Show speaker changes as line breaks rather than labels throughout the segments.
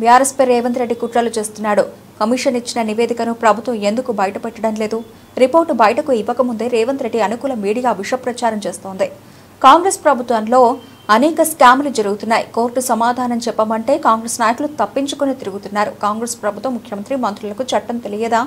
BRS పై రేవంత్ రెడ్డి కుట్రలు చేస్తున్నాడు. Commission ఇచ్చిన నివేదికను ప్రభుత్వం ఎందుకు బయటపెట్టడం లేదు? రిపోర్టు బయటకు ఇవ్వకముందే రేవంత్ రెడ్డి అనుకూల మీడియా విష ప్రచారం చేస్తోంది. కాంగ్రెస్ ప్రభుత్వంలో అనేక స్కామ్లు జరుగుతున్నాయి. కోర్టు సమాధానం చెప్పమంటే కాంగ్రెస్ నాయకులు తప్పించుకుని తిరుగుతున్నారు. కాంగ్రెస్ ప్రభుత్వం ముఖ్యమంత్రి మంత్రులకు చట్టం తెలియదా,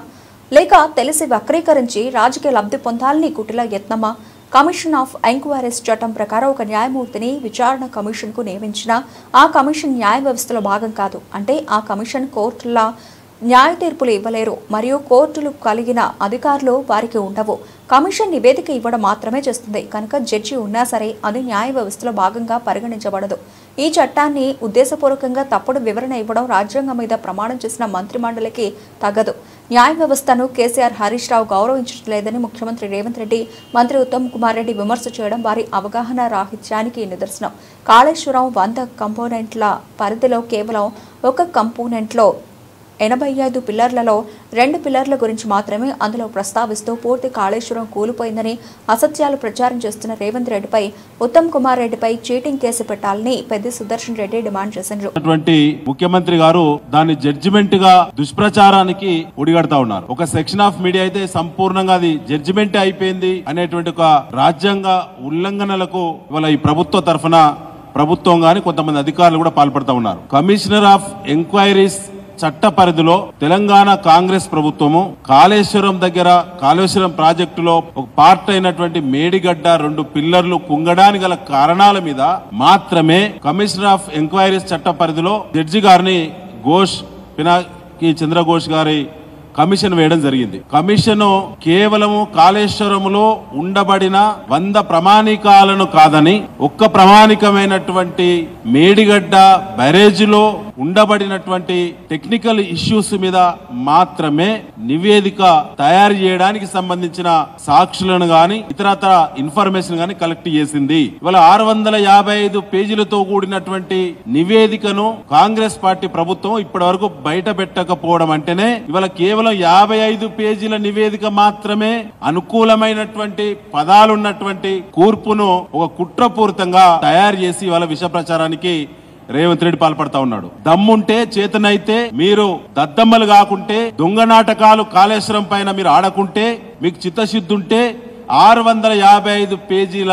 లేక తెలిసి వక్రీకరించి రాజకీయ లబ్ధి పొందాలని కుటిల యత్నమా? కమిషన్ ఆఫ్ ఎంక్వైరీస్ చట్టం ప్రకారం ఒక న్యాయమూర్తిని విచారణ కమిషన్కు నియమించిన ఆ కమిషన్ న్యాయ వ్యవస్థలో భాగం కాదు. అంటే ఆ కమిషన్ కోర్టుల న్యాయ తీర్పులు ఇవ్వలేరు మరియు కోర్టులు కలిగిన అధికారులు వారికి ఉండవు. కమిషన్ నివేదిక ఇవ్వడం మాత్రమే చేస్తుంది. కనుక జడ్జి ఉన్నా సరే అది న్యాయ వ్యవస్థలో భాగంగా పరిగణించబడదు. ఈ చట్టాన్ని ఉద్దేశపూర్వకంగా తప్పుడు వివరణ ఇవ్వడం రాజ్యాంగం మీద ప్రమాణం చేసిన మంత్రిమండలికి తగదు. న్యాయ వ్యవస్థను కేసీఆర్, హరీష్ రావు గౌరవించట్లేదని ముఖ్యమంత్రి రేవంత్ రెడ్డి, మంత్రి ఉత్తమ్ కుమార్ రెడ్డి విమర్శ చేయడం వారి అవగాహన రాహిత్యానికి నిదర్శనం. కాళేశ్వరం 100 కంపోనెంట్ల పరిధిలో కేవలం ఒక కంపోనెంట్లో 85 పిల్లర్లలో 2 పిల్లర్ల గురించి మాత్రమే అందులో ప్రస్తావిస్తూ పూర్తి కాళేశ్వరం కూలిపోయిందని అసత్యాలు ప్రచారం చేస్తున్న రేవంత్ రెడ్డిపై, ఉత్తమ్ కుమార్ రెడ్డిపై చీటింగ్ కేసు పెట్టాలని పెద్ది సుదర్శన్ రెడ్డి డిమాండ్ చేశారు.
ముఖ్యమంత్రి గారు దాని జడ్జిమెంట్ గా దుష్ప్రచారానికి ఒడిగడతా ఉన్నారు. ఒక సెక్షన్ ఆఫ్ మీడియా అయితే సంపూర్ణంగా అది జడ్జిమెంట్ అయిపోయింది అనేటువంటి ఒక రాజ్యాంగ ఉల్లంఘనలకు ఇవాళ ఈ ప్రభుత్వ తరఫున ప్రభుత్వం గాని కొంతమంది అధికారులు కూడా పాల్పడతా ఉన్నారు. కమిషనర్ ఆఫ్ ఎంక్వైరీస్ చట్ట పరిధిలో తెలంగాణ కాంగ్రెస్ ప్రభుత్వము కాళేశ్వరం దగ్గర కాళేశ్వరం ప్రాజెక్టులో ఒక పార్ట్ అయినటువంటి మేడిగడ్డ 2 పిల్లర్లు కుంగడానికి గల కారణాల మీద మాత్రమే కమిషనర్ ఆఫ్ ఎంక్వైరీస్ చట్ట పరిధిలో జడ్జి గారిని పినాకి చంద్రఘోష్ గారి కమిషన్ వేయడం జరిగింది. కమిషన్ కేవలము కాళేశ్వరములో ఉండబడిన 100 ప్రమాణికాలను కాదని ఒక్క ప్రామాణికమైనటువంటి మేడిగడ్డ బ్యారేజీలో ఉండబడినటువంటి టెక్నికల్ ఇష్యూస్ మీద మాత్రమే నివేదిక తయారు చేయడానికి సంబంధించిన సాక్షులను గాని ఇతరత్ర ఇన్ఫర్మేషన్ గాని కలెక్ట్ చేసింది. ఇవాళ 655 పేజీలతో కూడినటువంటి నివేదికను కాంగ్రెస్ పార్టీ ప్రభుత్వం ఇప్పటి వరకు బయట పెట్టకపోవడం అంటేనే ఇవాళ కేవలం 55 పేజీల నివేదిక మాత్రమే అనుకూలమైనటువంటి పదాలున్నటువంటి కూర్పును ఒక కుట్రపూరితంగా తయారు చేసి ఇవాళ విష ప్రచారానికి రేవంత్ రెడ్డి పాల్పడతా ఉన్నాడు. దమ్ముంటే చేతనైతే మీరు దద్దమ్మలు కాకుంటే దొంగ నాటకాలు కాళేశ్వరం పైన మీరు ఆడకుంటే మీకు చిత్తశుద్ధి ఉంటే 655 పేజీల